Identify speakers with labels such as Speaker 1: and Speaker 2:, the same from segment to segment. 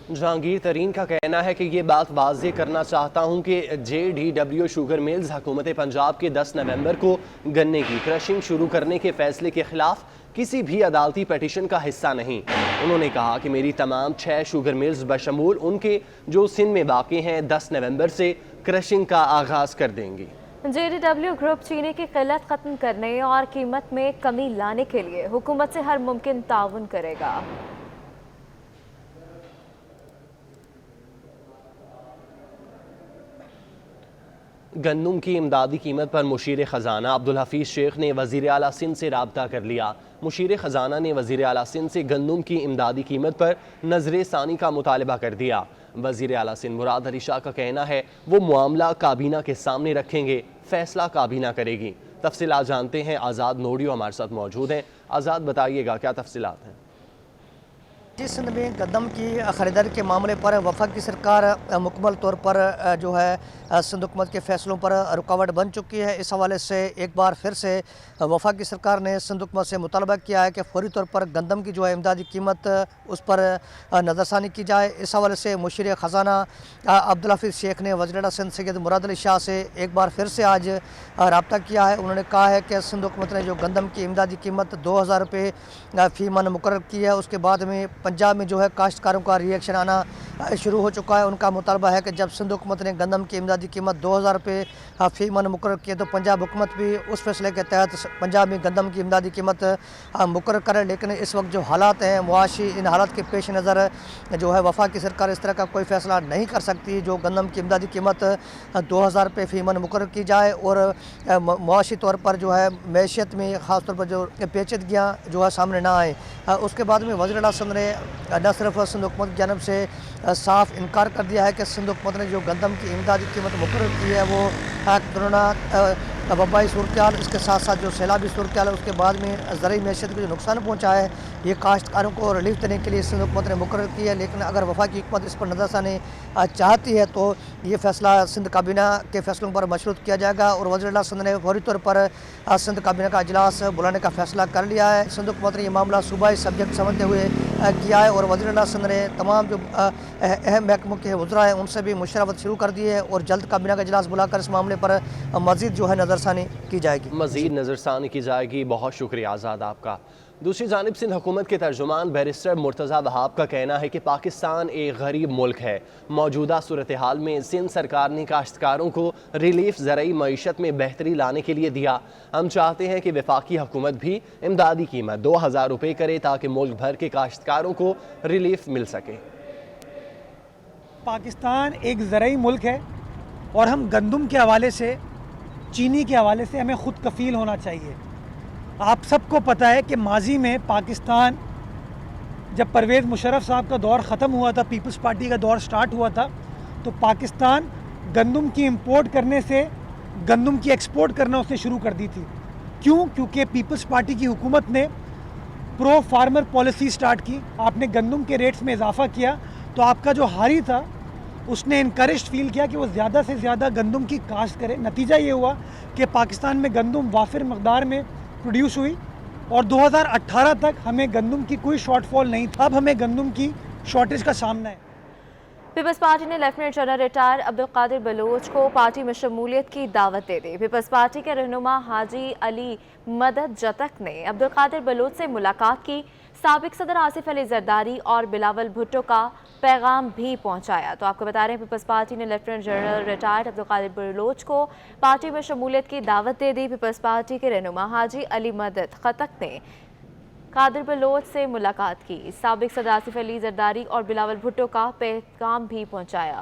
Speaker 1: جہانگیر ترین کا کہنا ہے کہ یہ بات واضح کرنا چاہتا ہوں کہ JDW شوگر میلز حکومت پنجاب کے 10 نومبر کو گنے کی کرشنگ شروع کرنے کے فیصلے کے خلاف کسی بھی عدالتی پیٹیشن کا حصہ نہیں۔ انہوں نے کہا کہ میری تمام 6 شوگر میلز بشمول ان کے جو سندھ میں باقی ہیں 10 نومبر سے کرشنگ کا آغاز کر دیں گی۔
Speaker 2: JDW گروپ چینی کی قلت ختم کرنے اور قیمت میں کمی لانے کے لیے حکومت سے ہر ممکن تعاون کرے گا۔
Speaker 1: گندم کی امدادی قیمت پر مشیر خزانہ عبدالحفیظ شیخ نے وزیر اعلیٰ سندھ سے رابطہ کر لیا۔ مشیر خزانہ نے وزیر اعلیٰ سندھ سے گندم کی امدادی قیمت پر نظر ثانی کا مطالبہ کر دیا۔ وزیر اعلیٰ سندھ مراد علی شاہ کا کہنا ہے وہ معاملہ کابینہ کے سامنے رکھیں گے، فیصلہ کابینہ کرے گی۔ تفصیلات جانتے ہیں، آزاد نوڈیو ہمارے ساتھ موجود ہیں۔ آزاد بتائیے گا کیا تفصیلات ہیں؟
Speaker 3: سندھ میں گندم کی خریداری کے معاملے پر وفاقی سرکار مکمل طور پر جو ہے سندھ حکومت کے فیصلوں پر رکاوٹ بن چکی ہے۔ اس حوالے سے ایک بار پھر سے وفاقی سرکار نے سندھ حکومت سے مطالبہ کیا ہے کہ فوری طور پر گندم کی جو ہے امدادی قیمت اس پر نظر ثانی کی جائے۔ اس حوالے سے مشیر خزانہ عبدالحفیظ شیخ نے وزیر اعلیٰ سندھ سید مراد علی شاہ سے ایک بار پھر سے آج رابطہ کیا ہے۔ انہوں نے کہا ہے کہ سندھ حکومت نے جو گندم کی امدادی قیمت 2000 روپے فی من مقرر کی ہے، اس کے بعد میں پنجاب میں جو ہے کاشتکاروں کا ری ایکشن آنا شروع ہو چکا ہے۔ ان کا مطالبہ ہے کہ جب سندھ حکومت نے گندم کی امدادی قیمت 2000 روپے فی من مقرر کی ہے تو پنجاب حکومت بھی اس فیصلے کے تحت پنجاب میں گندم کی امدادی قیمت مقرر کرے، لیکن اس وقت جو حالات ہیں معاشی، ان حالات کے پیش نظر جو ہے وفاقی سرکار اس طرح کا کوئی فیصلہ نہیں کر سکتی جو گندم کی امدادی قیمت 2000 روپے فی من مقرر کی جائے اور معاشی طور پر جو ہے معیشت میں خاص طور پر جو پیچیدگیاں جو ہے سامنے نہ آئیں۔ اس کے بعد میں وزیر اعلیٰ سندھ نے نہ صرف سندھ حکومت کی جانب سے صاف انکار کر دیا ہے کہ سندھ حکومت نے جو گندم کی امدادی قیمت مقرر کی ہے وہ کورونا وبائی صورتحال، اس کے ساتھ ساتھ جو سیلابی صورتحال ہے، اس کے بعد میں زرعی معیشت کو جو نقصان پہنچا ہے، یہ کاشتکاروں کو ریلیف دینے کے لیے سندھ حکومت نے مقرر کی ہے۔ لیکن اگر وفاقی حکومت اس پر نظر ثانی چاہتی ہے تو یہ فیصلہ سندھ کابینہ کے فیصلوں پر مشروط کیا جائے گا اور وزیر اعلیٰ سندھ نے فوری طور پر سندھ کابینہ کا اجلاس بلانے کا فیصلہ کر لیا ہے۔ سندھ حکومت نے یہ معاملہ صوبائی سبجیکٹ سمجھتے ہوئے کیا ہے اور وزیر اعلیٰ سندھ نے تمام جو اہم محکموں کے وزراء ہیں ان سے بھی مشاورت شروع کر دی ہے اور جلد کابینہ کا اجلاس بلا کر اس معاملے پر مزید جو ہے نظر ثانی کی جائے گی۔
Speaker 1: مزید نظر ثانی کی جائے گی۔ بہت شکریہ آزاد آپ کا۔ دوسری جانب سندھ حکومت کے ترجمان بیرسٹر مرتضیٰ وہاب کا کہنا ہے کہ پاکستان ایک غریب ملک ہے۔ موجودہ صورتحال میں سندھ سرکار نے کاشتکاروں کو ریلیف زرعی معیشت میں بہتری لانے کے لیے دیا۔ ہم چاہتے ہیں کہ وفاقی حکومت بھی امدادی قیمت 2000 روپے کرے تاکہ ملک بھر کے کاشتکاروں کو ریلیف مل سکے۔
Speaker 4: پاکستان ایک زرعی ملک ہے اور ہم گندم کے حوالے سے، چینی کے حوالے سے ہمیں خود کفیل ہونا چاہیے۔ آپ سب کو پتہ ہے کہ ماضی میں پاکستان جب پرویز مشرف صاحب کا دور ختم ہوا تھا، پیپلز پارٹی کا دور سٹارٹ ہوا تھا، تو پاکستان گندم کی امپورٹ کرنے سے گندم کی ایکسپورٹ کرنا اس نے شروع کر دی تھی۔ کیوں؟ کیونکہ پیپلز پارٹی کی حکومت نے پرو فارمر پالیسی سٹارٹ کی، آپ نے گندم کے ریٹس میں اضافہ کیا، تو آپ کا جو ہاری تھا اس نے انکریجڈ فیل کیا کہ وہ زیادہ سے زیادہ گندم کی کاشت کرے۔ نتیجہ یہ ہوا کہ پاکستان میں گندم وافر مقدار میں پروڈیوس ہوئی اور 2018 تک ہمیں گندم کی کوئی شارٹ فال نہیں تھا۔ اب ہمیں گندم کی شارٹیج کا سامنا ہے۔
Speaker 2: پیپلز پارٹی نے lieutenant general retire Abdul Qadir Baloch کو پارٹی میں شمولیت کی دعوت دے دی۔ پیپلز پارٹی کے رہنما حاجی علی مدد جتک نے عبدالقادر بلوچ سے ملاقات کی، سابق صدر آصف علی زرداری اور بلاول بھٹو کا پیغام بھی پہنچایا۔ تو آپ کو بتا رہے ہیں پیپلز پارٹی نے lieutenant general retire Abdul Qadir Baloch کو پارٹی میں شمولیت کی دعوت دے دی۔ پیپلز پارٹی کے رہنما حاجی علی مدد خطک نے قادر بلوچ سے ملاقات کی، سابق صدر آصف علی زرداری اور بلاول بھٹو کا پیغام بھی پہنچایا۔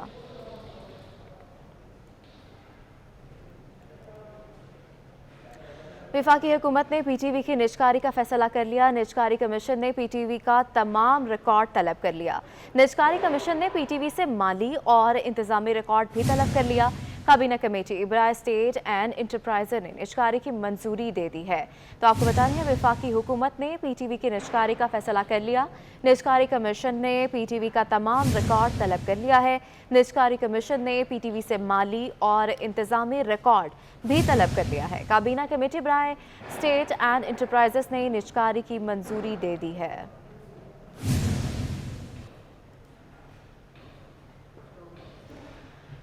Speaker 2: وفاقی حکومت نے پی ٹی وی کی نجکاری کا فیصلہ کر لیا۔ نجکاری کمیشن نے پی ٹی وی کا تمام ریکارڈ طلب کر لیا۔ نجکاری کمیشن نے پی ٹی وی سے مالی اور انتظامی ریکارڈ بھی طلب کر لیا۔ کابینہ کمیٹی برائے اسٹیٹ اینڈ انٹرپرائزر نے نجکاری کی منظوری دے دی ہے۔ تو آپ کو بتا رہے ہیں وفاقی حکومت نے پی ٹی وی کی نجکاری کا فیصلہ کر لیا۔ نجکاری کمیشن نے پی ٹی وی کا تمام ریکارڈ طلب کر لیا ہے۔ نجکاری کمیشن نے پی ٹی وی سے مالی اور انتظامی ریکارڈ بھی طلب کر لیا ہے۔ کابینہ کمیٹی برائے اسٹیٹ اینڈ انٹرپرائزز نے نجکاری کی منظوری دے دی ہے۔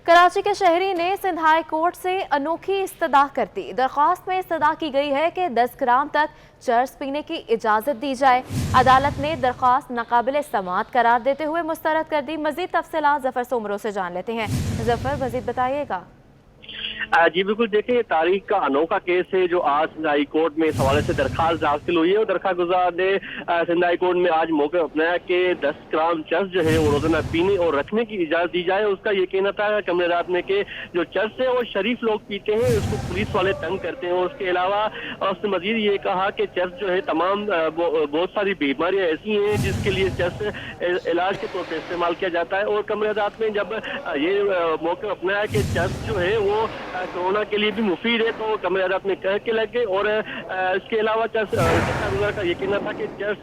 Speaker 2: कराची के शहरी ने सिंध हाई कोर्ट से अनोखी इस्तदा कर दी। दरख्वास्त में इस्तदा की गई है कि 10 ग्राम तक चर्स पीने की इजाज़त दी जाए। अदालत ने दरख्वास्त नाकाबिल समाअत करार देते हुए मुस्तरद कर दी। मज़ीद तफसीलात जफर सोमरो से जान लेते हैं। जफर, मज़ीद बताइएगा।
Speaker 5: जी बिल्कुल, देखिए तारीख का अनोखा केस है जो आज सिंध हाई कोर्ट में इस हवाले से दरखास्त हासिल हुई है और दरखास्त गुजार ने सिंध हाई कोर्ट में आज मौका अपनाया कि 10 ग्राम चर्स जो है वो रोजाना पीने और रखने की इजाजत दी जाए। उसका ये कहना था कमरे रात में कि जो चर्स है वो शरीफ लोग पीते हैं, उसको पुलिस वाले तंग करते हैं। और उसके अलावा उसने मजीद ये कहा कि चर्स जो है तमाम बहुत सारी बीमारियां ऐसी हैं जिसके लिए चर्स इलाज के तौर पर इस्तेमाल किया जाता है। और कमरे रात में जब ये मौका अपनाया कि चर्स जो है वो कोरोना के लिए भी मुफीद है तो कमरे अदालत में कह के लगे। और इसके अलावा चर्स का ये कहना था कि चर्स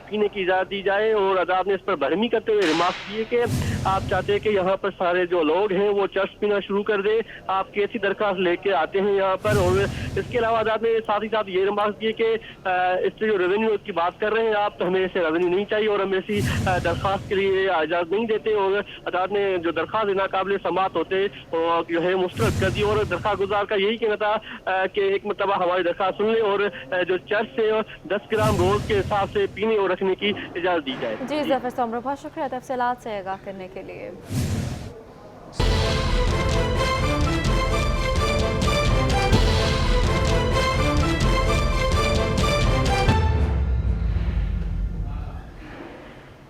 Speaker 5: पीने की इजाज़त दी जाए। और अदालत ने इस पर बरहमी करते हुए रिमार्क किए कि आप चाहते हैं कि यहाँ पर सारे जो लोग हैं वो चर्स पीना शुरू कर दे, आप कैसी दरखास्त लेके आते हैं यहाँ पर। और इसके अलावा अदालत ने साथ ही साथ ये रिमार्क दिए कि इससे जो रेवेन्यू की बात कर रहे हैं आप, तो हमें ऐसे रेवेन्यू नहीं चाहिए और हम ऐसी दरखास्त के लिए इजाज़त नहीं देते। और अदालत ने जो दरखास्त नाकाबिल समाअत होते जो है मुस्तरद कर दी। और दरखास्त गुजार का यही कहना था कि एक मरतबा हमारी दरखास्त सुन ले और जो चर्च से 10 ग्राम रोज के हिसाब से पीने और रखने की इजाजत दी जाए।
Speaker 2: जी जफर सोमरो, बहुत शुक्रिया तफसीलात से आगाह करने के लिए।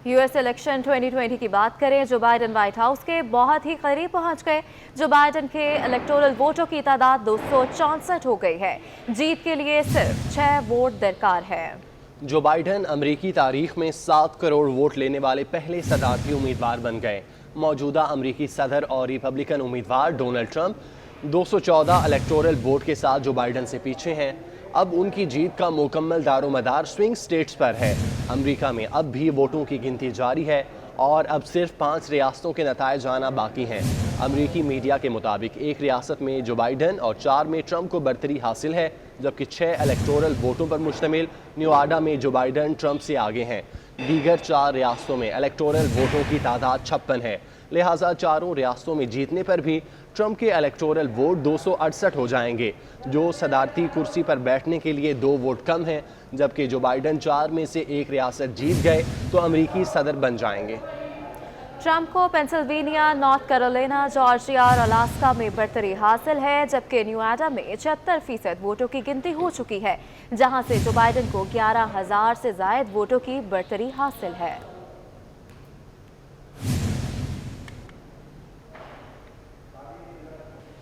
Speaker 2: यूएस इलेक्शन 2020 की बात करें, जो बाइडन व्हाइट हाउस के बहुत ही करीब पहुंच गए। जो बाइडन के इलेक्टोरल वोटों की तादाद 264 हो गई है। जीत के लिए सिर्फ 6 वोट दरकार है।
Speaker 1: जो बाइडन अमरीकी तारीख में 7 करोड़ वोट लेने वाले पहले सदारती उम्मीदवार बन गए। मौजूदा अमरीकी सदर और रिपब्लिकन उम्मीदवार डोनाल्ड ट्रंप 214 इलेक्टोरल वोट के साथ जो बाइडन से पीछे हैं। अब उनकी जीत का मुकम्मल दारोमदार स्विंग स्टेट्स पर है। अमेरिका में अब भी वोटों की गिनती जारी है और अब सिर्फ 5 रियासतों के नताइज आना बाकी हैं। अमेरिकी मीडिया के मुताबिक एक रियासत में जो बाइडन और 4 में ट्रंप को बरतरी हासिल है, जबकि 6 इलेक्टोरल वोटों पर मुश्तमिल न्यूआडा में जो बाइडन ट्रंप से आगे हैं। दीगर 4 रियासतों में इलेक्टोरल वोटों की तादाद 56 है। लिहाजा चारों रियासतों में जीतने पर भी ट्रंप के इलेक्टोरल वोट 268 हो जाएंगे, जो सदारती कुर्सी पर बैठने के लिए 2 वोट कम हैं। जबकि जो बाइडन 4 में से 1 रियासत जीत गए तो अमरीकी सदर बन जाएंगे।
Speaker 2: ट्रंप को पेंसिल्वेनिया, नॉर्थ कैरोलिना, जॉर्जिया और अलास्का में बरतरी हासिल है, जबकि न्यूआडा में 76% वोटों की गिनती हो चुकी है, जहां से जो बाइडन को 11,000 से जायद वोटों की बरतरी हासिल है।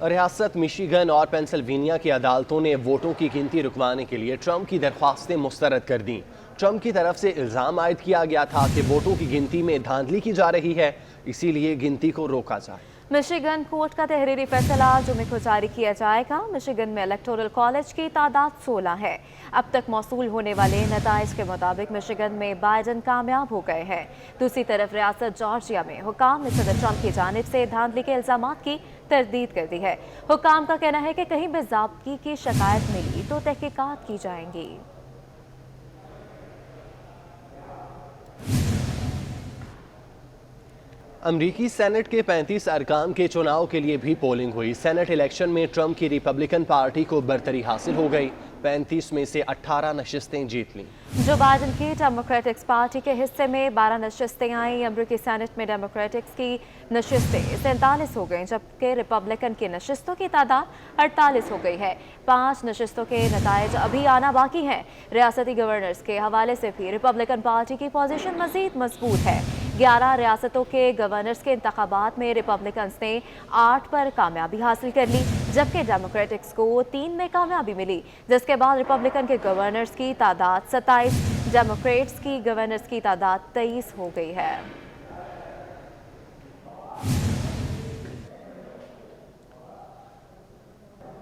Speaker 1: रियासत मिशिगन और पेंसिल्वेनिया की अदालतों ने वोटों की गिनती रुकवाने के लिए ट्रंप की दरख्वास्तें मुस्तरद कर दी। ट्रंप की तरफ से इल्ज़ाम आयद किया गया था कि वोटों की गिनती में धांधली की जा रही है, इसीलिए गिनती को रोका जाए।
Speaker 2: मिशिगन कोर्ट का तहरीरी फैसला जुमे को जारी किया जाएगा। मिशिगन में इलेक्टोरल कॉलेज की तादाद 16 है। अब तक मौसूल होने वाले नताइज के मुताबिक मिशिगन में बाइडन कामयाब हो गए हैं। दूसरी तरफ रियासत जॉर्जिया में हुकाम ने सदर ट्रंप की जानिब से धांधली के इल्जामात की तरदीद कर दी है। हुकाम का कहना है कि कहीं बेज़ाब्तगी की शिकायत मिली तो तहकीकात की जाएंगी।
Speaker 1: अमरीकी सेनेट के 35 अरकान के चुनाव के लिए भी पोलिंग हुई। सेनेट इलेक्शन में ट्रंप की रिपब्लिकन पार्टी को बरतरी हासिल हो गई। 35 में से 18 नशिस्तें जीत लीं।
Speaker 2: जो बाइडन की डेमोक्रेटिक्स पार्टी के हिस्से में 12 नशिस्तें आईं। अमरीकी सेनेट में डेमोक्रेटिक्स की नशिस्तें 47 हो गईं, जबकि रिपब्लिकन की नशिस्तों की तादाद 48 हो गई है। 5 नशिस्तों के नताइज अभी आना बाकी हैं। रियासती गवर्नर्स के हवाले से भी रिपब्लिकन पार्टी की पोजीशन मजीद मजबूत है। 11 रियासतों के गवर्नर्स के इंतखाबात में रिपब्लिकन्स ने 8 पर कामयाबी हासिल कर ली, जबकि डेमोक्रेटिक्स को 3 में कामयाबी मिली, जिसके बाद रिपब्लिकन के गवर्नर्स की तादाद 27, डेमोक्रेट्स की गवर्नर्स की तादाद 23 हो गई है।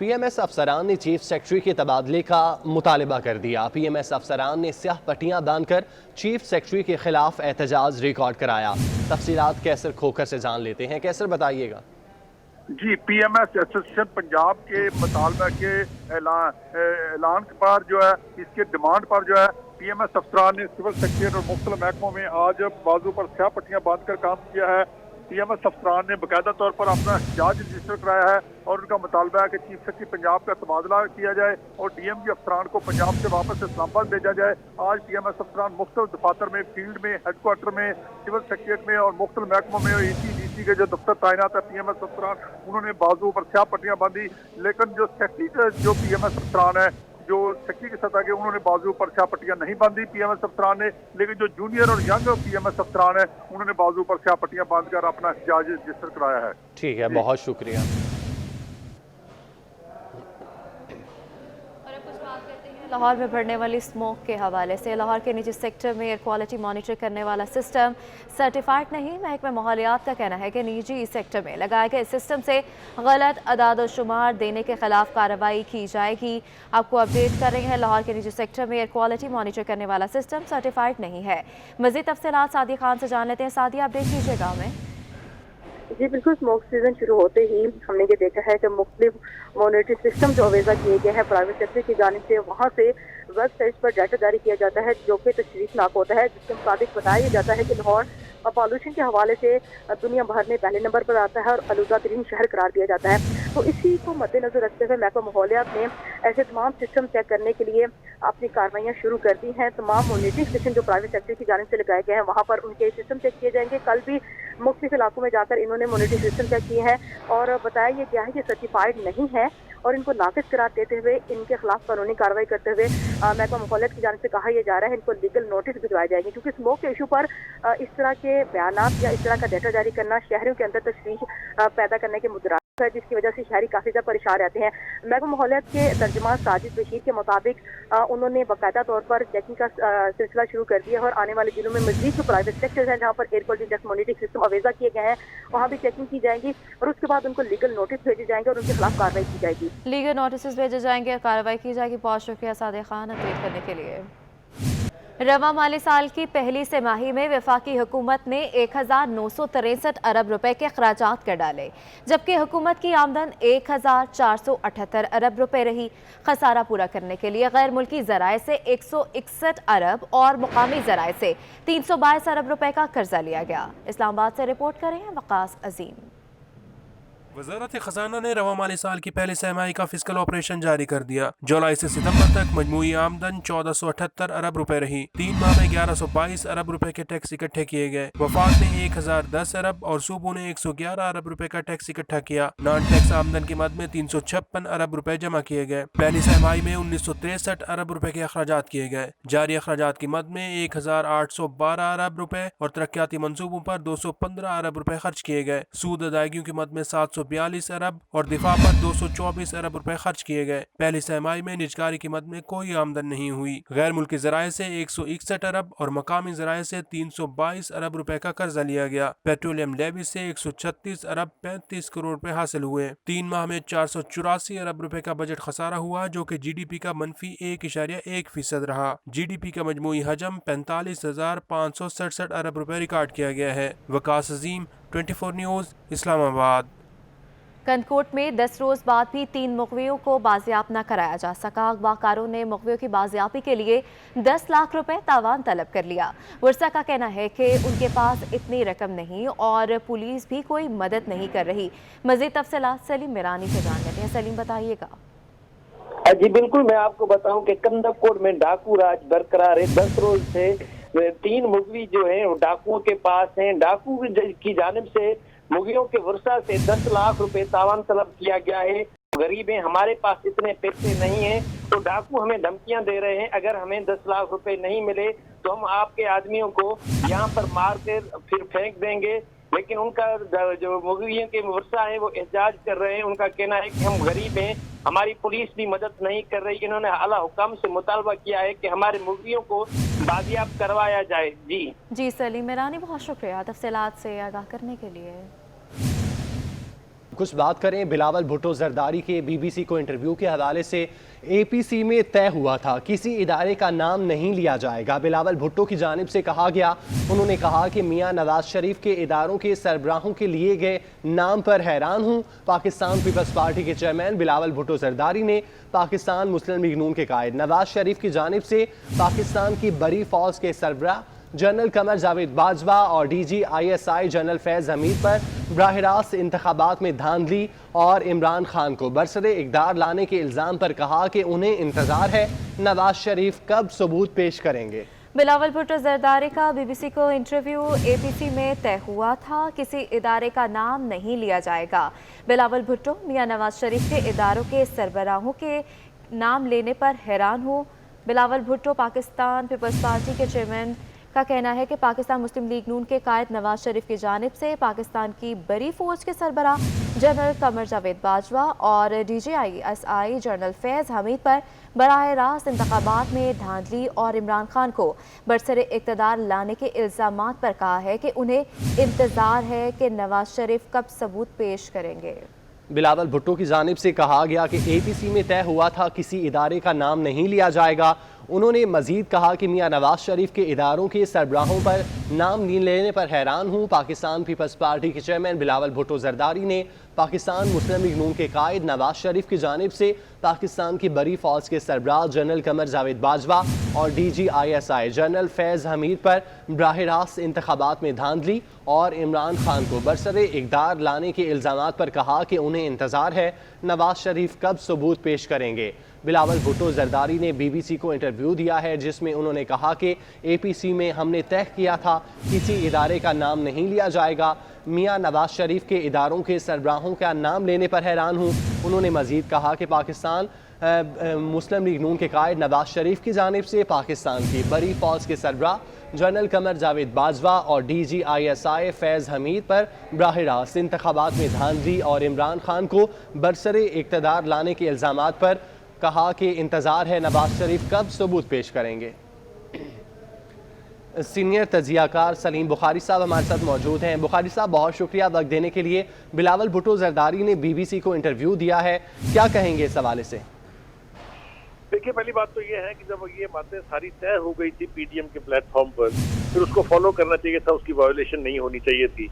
Speaker 1: पीएमएस अफसरान ने चीफ सेक्रेटरी के तबादले का मुतालबा कर दिया। पीएमएस अफसरान ने स्याह पट्टियां बांधकर चीफ सेक्रेटरी के खिलाफ एहतजाज रिकॉर्ड कराया। तफसीलात कैसर खोकर से जान लेते हैं। कैसर बताइएगा।
Speaker 6: जी, पीएमएस एसोसिएशन पंजाब के मुतालबा के ऐलान पर जो है, इसके डिमांड पर जो है पीएमएस अफसरान ने सिविल सेक्रेटरी और मुख्तलिफ महकमों में आज बाजू पर स्याह पट्टियां बांधकर काम किया है। PMS अफसरान ने बाकायदा तौर पर अपना एहतजाज रजिस्टर कराया है और उनका मुतालबा है कि चीफ सेक्रेटरी पंजाब का तबादला किया जाए और DMG अफसरान को पंजाब से वापस इस्लामाबाद भेजा जाए। आज PMS अफसरान मुख्तलिफ दफातर में, फील्ड में, हेडक्वार्टर में, सिविल सेक्रेटरीट में और मुख्तलिफ महकमों में EC के जो दफ्तर तैनात है PMS अफसरान, उन्होंने बाजू पर स्याह पट्टियाँ बांधी। लेकिन जो सेक्रेटरी जो PMS अफसरान है, जो सेक्रेटरी की सतह के, उन्होंने बाजू पर स्याह पट्टियाँ नहीं बांधी PMS अफसरान ने। लेकिन जो जूनियर और यंग PMS अफसरान है, उन्होंने बाजू पर स्याह पट्टियाँ बांध कर अपना एहतजाज रजिस्टर कराया है।
Speaker 1: ठीक है, बहुत शुक्रिया।
Speaker 2: लाहौर में बढ़ने वाली स्मोक के हवाले से लाहौर के निजी सेक्टर में एयर क्वालिटी मॉनिटर करने वाला सिस्टम सर्टिफाइड नहीं। महकमा माहौलियात का कहना है कि निजी सेक्टर में लगाए गए सिस्टम से गलत अदाद शुमार देने के खिलाफ कार्रवाई की जाएगी। आपको अपडेट कर रहे हैं, लाहौर के निजी सेक्टर में एयर क्वालिटी मॉनिटर करने वाला सिस्टम सर्टिफाइड नहीं है। मज़ीद तफसीलात सादिया खान से जान लेते हैं। सादिया, अपडेट कीजिएगा हमें।
Speaker 7: जी बिल्कुल, स्मोक सीजन शुरू होते ही हमने ये देखा है कि मुख्तलिफ मॉनिटरिंग सिस्टम जो अवेजा किए गए हैं प्राइवेट सेक्टर की जानिब से, वहाँ से वेबसाइट पर डाटा जारी किया जाता है जो कि तशरीफनाक होता है, जिसके मुताबिक बताया जाता है कि लाहौर पॉल्यूशन के हवाले से दुनिया भर में पहले नंबर पर आता है और आलूदा तरीन शहर करार दिया जाता है। तो इसी को मद्देनजर रखते हुए महकमा माहौलियात ने ऐसे तमाम सिस्टम चेक करने के लिए अपनी कार्रवाइयाँ शुरू कर दी हैं। तमाम मॉनिटरिंग सिस्टम जो प्राइवेट सेक्टर की जानिब से लगाए गए हैं, वहाँ पर उनके सिस्टम चेक किए जाएंगे। कल भी मुख्तलिफ इलाकों में जाकर इन्होंने मॉनिटरिंग सिस्टम चेक किए हैं और बताया ये गया है कि सर्टिफाइड नहीं है और इनको नाकिस करार देते हुए इनके खिलाफ कानूनी कार्रवाई करते हुए महकमा माहौलियात की जानिब से कहा यह जा रहा है इनको लीगल नोटिस भिजवाए जाएंगे, क्योंकि स्मोक के इशू पर इस तरह के बयानात या इस तरह का डाटा जारी करना शहरियों के अंदर तशवीश पैदा करने के मुद्दा है, जिसकी वजह से शहरी काफ़ी ज़्यादा परेशान रहते हैं। महकमा माहौलियात के तर्जुमान साजिद बशीर के मुताबिक उन्होंने बाकायदा तौर पर चेकिंग का सिलसिला शुरू कर दिया है और आने वाले दिनों में मज़ीद जो प्राइवेट सेक्टर्स हैं जहाँ पर air quality index monitoring system अवेजा किए गए हैं, वहाँ भी चेकिंग की जाएगी और उसके बाद उनको लीगल नोटिस भेजे जाएंगे और उनके खिलाफ कार्रवाई की जाएगी।
Speaker 2: लीगल नोटिस भेजे जाएंगे और कार्रवाई की जाएगी। बहुत शुक्रिया सादिया खान अपडेट करने के लिए। रवा माली साल की पहली तिमाही में वफाकी हुकूमत ने 1963 अरब रुपए के अखराजात कर डाले, जबकि हुकूमत की आमदन 1478 अरब रुपए रही। खसारा पूरा करने के लिए गैर मुल्की ज़राए से 161 अरब और मुकामी ज़राए से 322 अरब रुपए का कर्जा लिया गया। इस्लामाबाद से रिपोर्ट करें वकास अजीम।
Speaker 8: वज़ारत ख़ज़ाना ने रवा माली साल की पहली तिमाही का फिस्कल ऑपरेशन जारी कर दिया। जुलाई से सितंबर तक मजमूई आमदन 1478 अरब रुपए रही। 3 माह में 1122 अरब रुपए के टैक्स इकट्ठे किए गए। वफाक ने 1010 अरब और सूबों ने 111 अरब रुपए का टैक्स इकट्ठा किया। नॉन टैक्स आमदन की मद में 356 अरब रुपए जमा किए गए। पहली तिमाही में 1963 अरब रुपए के अखराजात किए गए। जारी अखराजात की मद में 1812 अरब रुपए और तरक्याती मंसूबों पर 215 अरब रुपए खर्च किए गए। सूद अदायगियों की मद में 742 अरब और दिफा पर 224 अरब रुपए खर्च किए गए। पहली तिमाही में निजकारी की मद में कोई आमदन नहीं हुई। गैर मुल्की ज़राए से 161 अरब और मकामी ज़राए से 322 अरब रुपए का कर्जा लिया गया। पेट्रोलियम लेवी से 136 अरब 35 करोड़ रुपए हासिल हुए। 3 माह में 484 अरब रुपए का बजट खसारा हुआ, जो कि GDP का मनफी 1.1% रहा। GDP का मजमूई हजम 45,567 अरब रुपए रिकॉर्ड किया गया है। वकास अजीम, 24 न्यूज़, इस्लामाबाद।
Speaker 2: कनकोट में 10 रोज़ बाद भी 3 मुग़वियों को बाजियाब न कराया जा सका। अगवाकारों ने मुग़वियों की बाजियाबी के लिए 10 लाख रुपए तावान तलब कर लिया। वर्सा का कहना है कि उनके पास इतनी रकम नहीं और पुलिस भी कोई मदद नहीं कर रही। मज़ीद तफसीलात सलीम मिरानी से जान लेते हैं। सलीम, बताइएगा।
Speaker 9: जी बिल्कुल, मैं आपको बताऊं कि कंदकोट में डाकू राज बरकरार है। 10 रोज से 3 मुग़वी जो हैं वो डाकुओं के पास हैं। डाकू की जानिब से मुग़वियों के वर्षा से 10 लाख रुपए तावान तलब किया गया है। गरीब हैं, हमारे पास इतने पैसे नहीं हैं, तो डाकू हमें धमकियां दे रहे हैं, अगर हमें 10 लाख रुपए नहीं मिले तो हम आपके आदमियों को यहाँ पर मार कर फिर फेंक देंगे। लेकिन उनका जो मुग़वियों के वर्षा है वो एहतजाज कर रहे हैं। उनका कहना है कि हम गरीब हैं, हमारी पुलिस भी मदद नहीं कर रही। इन्होंने आला हुकाम से मुतालबा किया है कि हमारे मुग़वियों को बाजियाब करवाया जाए। जी
Speaker 2: सलीम मिरानी, बहुत शुक्रिया तफसीलात से आगाह करने के लिए।
Speaker 1: कुछ बात करें बिलावल भुट्टो जरदारी के BBC को इंटरव्यू के हवाले से। APC में तय हुआ था किसी इदारे का नाम नहीं लिया जाएगा। बिलावल भुट्टो की जानिब से कहा गया, उन्होंने कहा कि मियां नवाज शरीफ के इदारों के सरबराहों के लिए गए नाम पर हैरान हूँ। पाकिस्तान पीपल्स पार्टी के चेयरमैन बिलावल भुट्टो जरदारी ने पाकिस्तान मुस्लिम लीग नून के कायद नवाज शरीफ की जानिब से पाकिस्तान की बड़ी फौज के सरबराह जनरल कमर जावेद बाजवा और DGISI जनरल फैज़ हमीद पर बराह रास्त इंतखाबात में धांधली और इमरान खान को बरसरे इक़्तिदार लाने के इल्ज़ाम पर कहा कि उन्हें इंतज़ार है नवाज शरीफ कब सबूत पेश करेंगे।
Speaker 2: बिलावल भुट्टो जरदारी का BBC को इंटरव्यू APC में तय हुआ था, किसी इदारे का नाम नहीं लिया जाएगा। बिलावल भुट्टो मियां नवाज शरीफ के इदारों के सरबराहों के नाम लेने पर हैरान हूँ। बिलावल भुट्टो पाकिस्तान पीपल्स पार्टी के चेयरमैन का कहना है कि पाकिस्तान मुस्लिम लीग नून के कायद नवाज शरीफ की जानिब से पाकिस्तान की बड़ी फौज के सरबराह जनरल कमर जावेद बाजवा और DGISI जनरल फैज़ हमीद पर बराह रास्त इंतखाबात में धांधली और इमरान खान को बरसरे इक़्तिदार लाने के इल्ज़ामात पर कहा है कि उन्हें इंतज़ार है कि नवाज शरीफ कब सबूत पेश करेंगे।
Speaker 1: बिलावल भुट्टो की जानिब से कहा गया कि APC में तय हुआ था किसी इदारे का नाम नहीं लिया जाएगा। उन्होंने मजीद कहा कि मियां नवाज शरीफ के इदारों के सरबराहों पर नाम नहीं लेने पर हैरान हूँ। पाकिस्तान पीपल्स पार्टी के चेयरमैन बिलावल भुट्टो जरदारी ने पाकिस्तान मुस्लिम लीग नून के कायद नवाज शरीफ की जानिब से पाकिस्तान की बड़ी फौज के सरबराह जनरल कमर जावेद बाजवा और DGISI जनरल फैज़ हमीद पर बराह रास्त इंतखाबात में धांधली और इमरान खान को बरसरे इक़्तिदार लाने के इल्ज़ामात पर कहा कि उन्हें इंतज़ार है नवाज शरीफ कब सबूत पेश करेंगे। बिलावल भुट्टो जरदारी ने BBC को इंटरव्यू दिया है जिसमें उन्होंने कहा कि APC में हमने तय किया था किसी इदारे का नाम नहीं लिया जाएगा। मियां नवाज शरीफ के इदारों के सरबराहों का नाम लेने पर हैरान हूँ। उन्होंने मजीद कहा कि पाकिस्तान मुस्लिम लीग नून के कायद नवाज शरीफ की जानिब से पाकिस्तान की बड़ी फौज के सरबराह जनरल कमर जावेद बाजवा और DGISI फैज़ हमीद पर बराह रास्त इंतखाबात में धांधली और इमरान खान को बरसरे इक़्तिदार लाने के इल्ज़ामात पर कहा कि इंतज़ार है नवाज शरीफ कब सबूत पेश करेंगे। सीनियर तजियाकार सलीम बुखारी साहब हमारे साथ मौजूद हैं। बुखारी साहब, बहुत शुक्रिया वक्त देने के लिए। बिलावल भुट्टो जरदारी ने BBC को इंटरव्यू दिया है, क्या कहेंगे इस हवाले से?
Speaker 10: देखिए, पहली बात तो ये है कि जब ये बातें सारी तय हो गई थी PDM के प्लेटफॉर्म पर, फिर उसको फॉलो करना चाहिए था, उसकी वायोलेशन नहीं होनी चाहिए थी।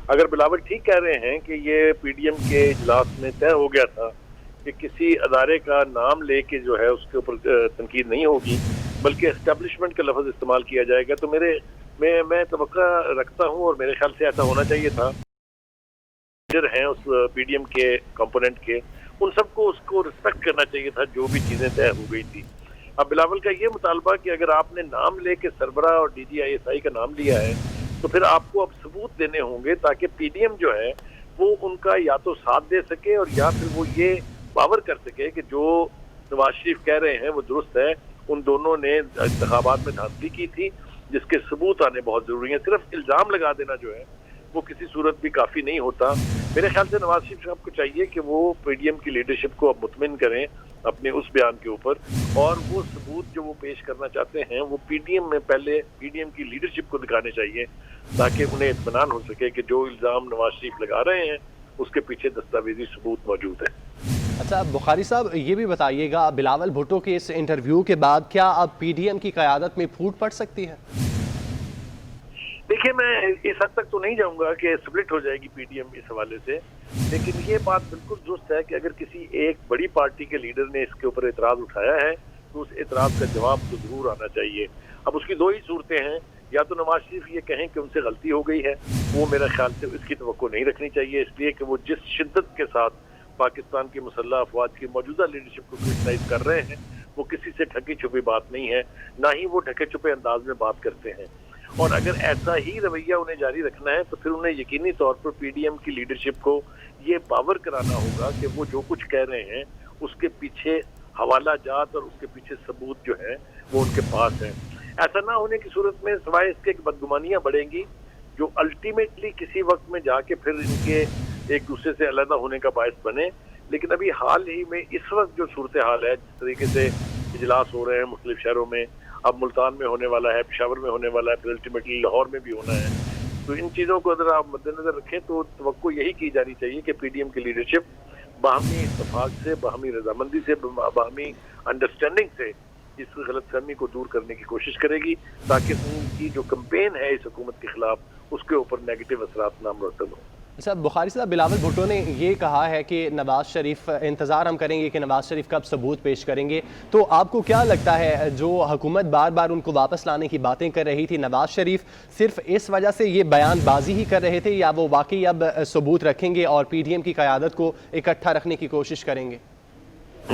Speaker 10: अगर बिलावल ठीक कह रहे हैं कि ये PDM के इजलास में तय हो गया था कि किसी अदारे का नाम लेके जो है उसके ऊपर तनकीद नहीं होगी बल्कि एस्टेब्लिशमेंट का लफ्ज़ इस्तेमाल किया जाएगा, तो मैं तवक्का रखता हूँ और मेरे ख्याल से ऐसा होना चाहिए था। लीडर हैं उस PDM के कंपोनेंट के, उन सबको उसको रिस्पेक्ट करना चाहिए था जो भी चीज़ें तय हो गई थी। अब बिलावल का ये मुतालबा कि अगर आपने नाम लेके सरबराह और DGISI का नाम लिया है तो फिर आपको अब सबूत देने होंगे ताकि PDM जो है वो उनका या तो साथ दे सके और या फिर वो ये बावर कर सके कि जो नवाज शरीफ कह रहे हैं वो दुरुस्त है। उन दोनों ने इंतखाबात में धांधली की थी जिसके सबूत आने बहुत ज़रूरी हैं। सिर्फ इल्ज़ाम लगा देना जो है वो किसी सूरत भी काफ़ी नहीं होता। मेरे ख्याल से नवाज शरीफ साहब को चाहिए कि वो PDM की लीडरशिप को अब मुतमिन करें अपने उस बयान के ऊपर, और वो सबूत जो वो पेश करना चाहते हैं वो PDM में पहले PDM की लीडरशिप को दिखाने चाहिए ताकि उन्हें इत्मीनान हो सके कि जो इल्ज़ाम नवाज शरीफ लगा रहे हैं उसके पीछे दस्तावेजी सबूत मौजूद है।
Speaker 1: अच्छा बुखारी साहब, ये भी बताइएगा, बिलावल भुट्टो के इस इंटरव्यू के बाद क्या अब PDM की क़यादत में फूट पड़ सकती है?
Speaker 10: देखिए, मैं इस हद तक तो नहीं जाऊंगा कि स्प्लिट हो जाएगी PDM इस हवाले से, लेकिन ये बात बिल्कुल दुरुस्त है कि अगर किसी एक बड़ी पार्टी के लीडर ने इसके ऊपर एतराज़ उठाया है तो उस एतराज़ का जवाब तो ज़रूर आना चाहिए। अब उसकी दो ही सूरतें हैं, या तो नवाज शरीफ ये कहें कि उनसे गलती हो गई है, वो मेरा ख्याल से इसकी तवक्को नहीं रखनी चाहिए, इसलिए कि वो जिस शिद्दत के साथ पाकिस्तान की मुसल्लह अफवाज की मौजूदा लीडरशिप को क्रिटिसाइज कर रहे हैं वो किसी से ढकी छुपी बात नहीं है, ना ही वो ढके छुपे अंदाज में बात करते हैं। और अगर ऐसा ही रवैया उन्हें जारी रखना है तो फिर उन्हें यकीनी तौर पर PDM की लीडरशिप को ये बावर कराना होगा कि वो जो कुछ कह रहे हैं उसके पीछे हवाला जात और उसके पीछे सबूत जो है वो उनके पास है। ऐसा ना होने की सूरत में सिवाय इसके बदगुमानियां बढ़ेंगी जो अल्टीमेटली किसी वक्त में जाके फिर इनके एक दूसरे से अलग होने का बायस बने। लेकिन अभी हाल ही में इस वक्त जो सूरत हाल है, जिस तरीके से इजलास हो रहे हैं मुख्तलिफ शहरों में, अब मुल्तान में होने वाला है, पेशावर में होने वाला है, फिर अल्टीमेटली लाहौर में भी होना है, तो इन चीज़ों को अगर आप मद्देनजर रखें तो तवक्को यही की जानी चाहिए कि PDM की लीडरशिप बाहमी इत्तफाक से, बाहमी रजामंदी से, बाहमी अंडरस्टैंडिंग से इस गलतफहमी को दूर करने की कोशिश करेगी ताकि उनकी जो कैंपेन है इस हुकूमत के खिलाफ उसके ऊपर नेगेटिव असरात ना मुरतब हो।
Speaker 1: اچھا بخاری صاحب، بلاول بھٹو نے یہ کہا ہے کہ نواز شریف، انتظار ہم کریں گے کہ نواز شریف کب ثبوت پیش کریں گے، تو آپ کو کیا لگتا ہے جو حکومت بار بار ان کو واپس لانے کی باتیں کر رہی تھی، نواز شریف صرف اس وجہ سے یہ بیان بازی ہی کر رہے تھے یا وہ واقعی اب ثبوت رکھیں گے اور پی ڈی ایم کی قیادت کو اکٹھا رکھنے کی کوشش کریں گے؟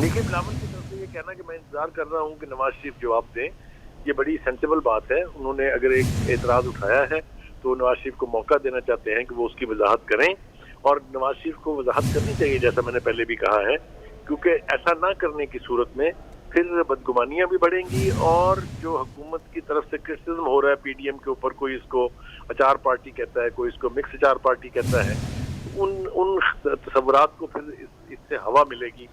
Speaker 10: دیکھیے، بلاول کی طرف سے یہ کہنا کہ میں انتظار کر رہا ہوں کہ نواز شریف جواب دیں، یہ بڑی سینسیبل بات ہے. انہوں نے اگر ایک اعتراض اٹھایا ہے تو نواز شریف کو موقع دینا چاہتے ہیں کہ وہ اس کی وضاحت کریں، اور نواز شریف کو وضاحت کرنی چاہیے جیسا میں نے پہلے بھی کہا ہے، کیونکہ ایسا نہ کرنے کی صورت میں پھر بدگمانیاں بھی بڑھیں گی، اور جو حکومت کی طرف سے کرٹیسزم ہو رہا ہے پی ڈی ایم کے اوپر، کوئی اس کو اچار پارٹی کہتا ہے، کوئی اس کو مکس اچار پارٹی کہتا ہے، ان تصورات کو پھر اس سے ہوا ملے گی.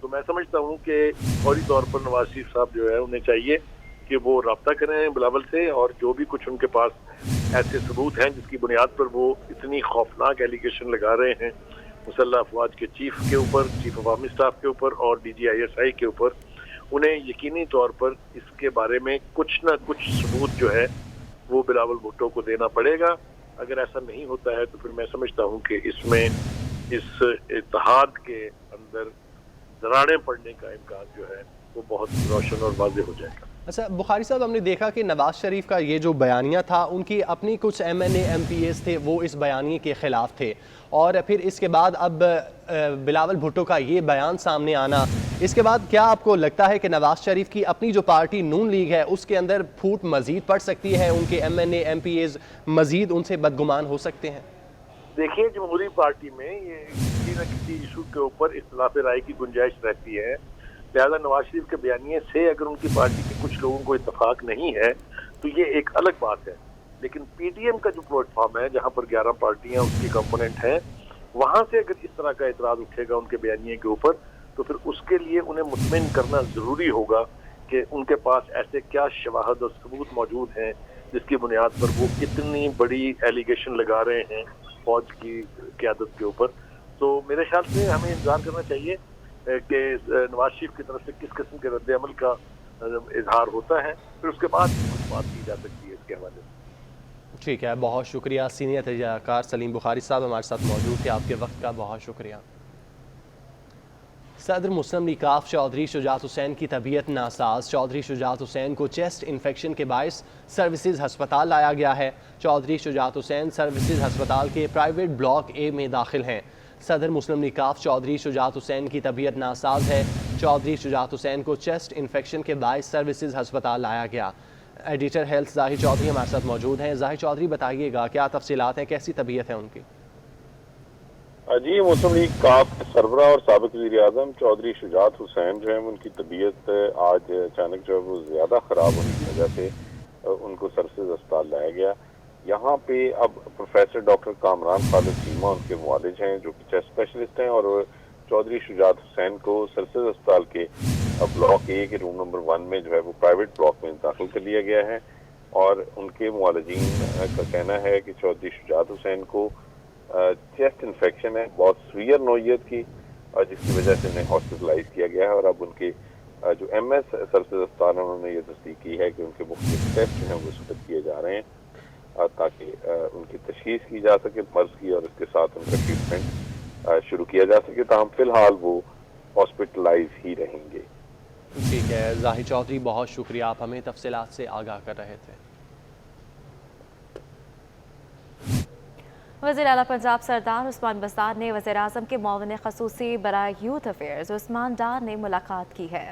Speaker 10: تو میں سمجھتا ہوں کہ فوری طور پر نواز شریف صاحب جو ہے انہیں چاہیے کہ وہ رابطہ کریں بلاول سے، اور جو بھی کچھ ان کے پاس ایسے ثبوت ہیں جس کی بنیاد پر وہ اتنی خوفناک ایلیگیشن لگا رہے ہیں مسلح افواج کے چیف کے اوپر، چیف آف آرمی اسٹاف کے اوپر اور D G I S I کے اوپر، انہیں یقینی طور پر اس کے بارے میں کچھ نہ کچھ ثبوت جو ہے وہ بلاول بھٹو کو دینا پڑے گا. اگر ایسا نہیں ہوتا ہے تو پھر میں سمجھتا ہوں کہ اس میں اس اتحاد کے اندر دراڑیں پڑنے کا امکان جو ہے وہ بہت روشن اور واضح ہو جائے گا.
Speaker 1: اچھا بخاری صاحب، ہم نے دیکھا کہ نواز شریف کا یہ جو بیانیہ تھا، ان کی اپنی کچھ M N A M P As تھے وہ اس بیانیے کے خلاف تھے، اور پھر اس کے بعد اب بلاول بھٹو کا یہ بیان سامنے آنا، اس کے بعد کیا آپ کو لگتا ہے کہ نواز شریف کی اپنی جو پارٹی نون لیگ ہے اس کے اندر پھوٹ مزید پڑ سکتی ہے، ان کے M N A M P As مزید ان سے بدگمان ہو سکتے ہیں؟
Speaker 10: دیکھیے، جمہوری پارٹی میں یہ کسی نہ کسی ایشو کے اوپر اختلاف رائے کی گنجائش رہتی ہے، لہذا نواز شریف کے بیانیے سے اگر ان کی پارٹی کے کچھ لوگوں کو اتفاق نہیں ہے تو یہ ایک الگ بات ہے. لیکن پی ٹی ایم کا جو پلیٹ فارم ہے جہاں پر 11 پارٹیاں اس کی کمپوننٹ ہیں، وہاں سے اگر اس طرح کا اعتراض اٹھے گا ان کے بیانیے کے اوپر تو پھر اس کے لیے انہیں مطمئن کرنا ضروری ہوگا کہ ان کے پاس ایسے کیا شواہد اور ثبوت موجود ہیں جس کی بنیاد پر وہ اتنی بڑی ایلیگیشن لگا رہے ہیں فوج کی قیادت کے اوپر. تو میرے خیال سے ہمیں انتظار کرنا چاہیے کہ نواز شریف کی طرف سے کس قسم کے رد عمل کا اظہار ہوتا ہے، پھر اس کے بعد کچھ بات کی جا سکتی ہے اس کے حوالے سے.
Speaker 1: ٹھیک ہے، بہت شکریہ. سینئر تجزیہ کار سلیم بخاری صاحب ہمارے ساتھ موجود تھے، آپ کے وقت کا بہت شکریہ. صدر مسلم لیگ کاف چودھری شجاعت حسین کی طبیعت ناساز. چودھری شجاعت حسین کو چیسٹ انفیکشن کے باعث سروسز ہسپتال لایا گیا ہے. چودھری شجاعت حسین سروسز ہسپتال کے پرائیویٹ بلاک اے میں داخل ہیں. صدر مسلم لیگ کاف چودھری شجاعت حسین کی طبیعت ناساز ہے. چودھری شجاعت حسین کو چیسٹ انفیکشن کے باعث سروسز ہسپتال لایا گیا. ایڈیٹر ہیلتھ ظاہر چودھری ہمارے ساتھ موجود ہیں. ظاہر چودھری، بتائیے گا کیا تفصیلات ہیں، کیسی طبیعت ہے ان کی؟
Speaker 11: جی، مسلم لیگ کاف سربراہ اور سابق وزیر اعظم چودھری شجاعت حسین جو ہیں ان کی طبیعت آج اچانک جو ہے وہ زیادہ خراب ہونے کی وجہ سے ان کو سروسز اسپتال لایا گیا. یہاں پہ اب پروفیسر ڈاکٹر کامران خالد چیمہ ان کے معالج ہیں جو کہ چیسٹ اسپیشلسٹ ہیں، اور چودھری شجاعت حسین کو سروسز اسپتال کے بلاک اے کے روم نمبر 1 میں جو ہے وہ پرائیویٹ بلاک میں داخل کر لیا گیا ہے. اور ان کے معالجین کا کہنا ہے کہ چودھری شجاعت حسین کو چیسٹ انفیکشن ہے بہت سویئر نوعیت کی، جس کی وجہ سے انہیں ہاسپٹلائز کیا گیا ہے. اور اب ان کے جو ایم ایس سروسز اسپتال ہیں انہوں نے یہ تصدیق کی ہے کہ ان کے مختلف ٹیسٹ جو ہیں وہ سپرد کیے جا رہے ہیں تاکہ ان کی تشخیص کی جا سکے مرض کی، اور اس کے ساتھ ان کا ٹریٹمنٹ شروع کیا جا سکے. تاہم فی الحال وہ ہاسپٹلائز ہی رہیں گے.
Speaker 1: ٹھیک ہے ظاہر چودھری، بہت شکریہ، آپ ہمیں تفصیلات سے آگاہ کر رہے تھے.
Speaker 2: وزیر اعلیٰ پنجاب سردار عثمان بزدار نے وزیر اعظم کے معاون خصوصی برائے یوتھ افیئرز عثمان ڈار نے ملاقات کی ہے.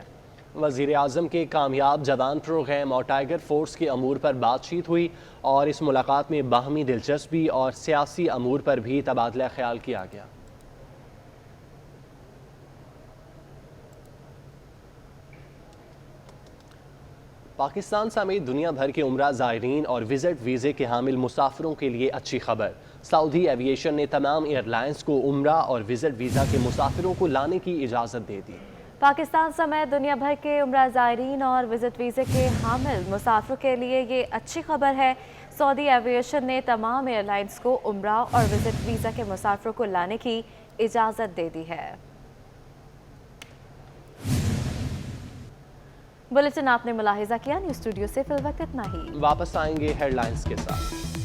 Speaker 1: وزیر اعظم کے کامیاب جوان پروگرام اور ٹائیگر فورس کے امور پر بات چیت ہوئی، اور اس ملاقات میں باہمی دلچسپی اور سیاسی امور پر بھی تبادلہ خیال کیا گیا. پاکستان سمیت دنیا بھر کے عمرہ زائرین اور وزٹ ویزے کے حامل مسافروں کے لیے اچھی خبر. سعودی ایویشن نے تمام ایئر لائنز کو عمرہ اور وزٹ ویزا کے مسافروں کو لانے کی اجازت دے دی.
Speaker 2: پاکستان سمیت دنیا بھر کے عمرہ زائرین اور وزٹ ویزے کے حامل مسافروں کے لیے یہ اچھی خبر ہے. سعودی ایویشن نے تمام ایئر لائنز کو عمرہ اور وزٹ ویزا کے مسافروں کو لانے کی اجازت دے دی ہے. بلیٹن آپ نے ملاحظہ کیا، نیوز اسٹوڈیو سے فی الوقت اتنا ہی.
Speaker 1: واپس آئیں گے ہیڈ لائنز کے ساتھ.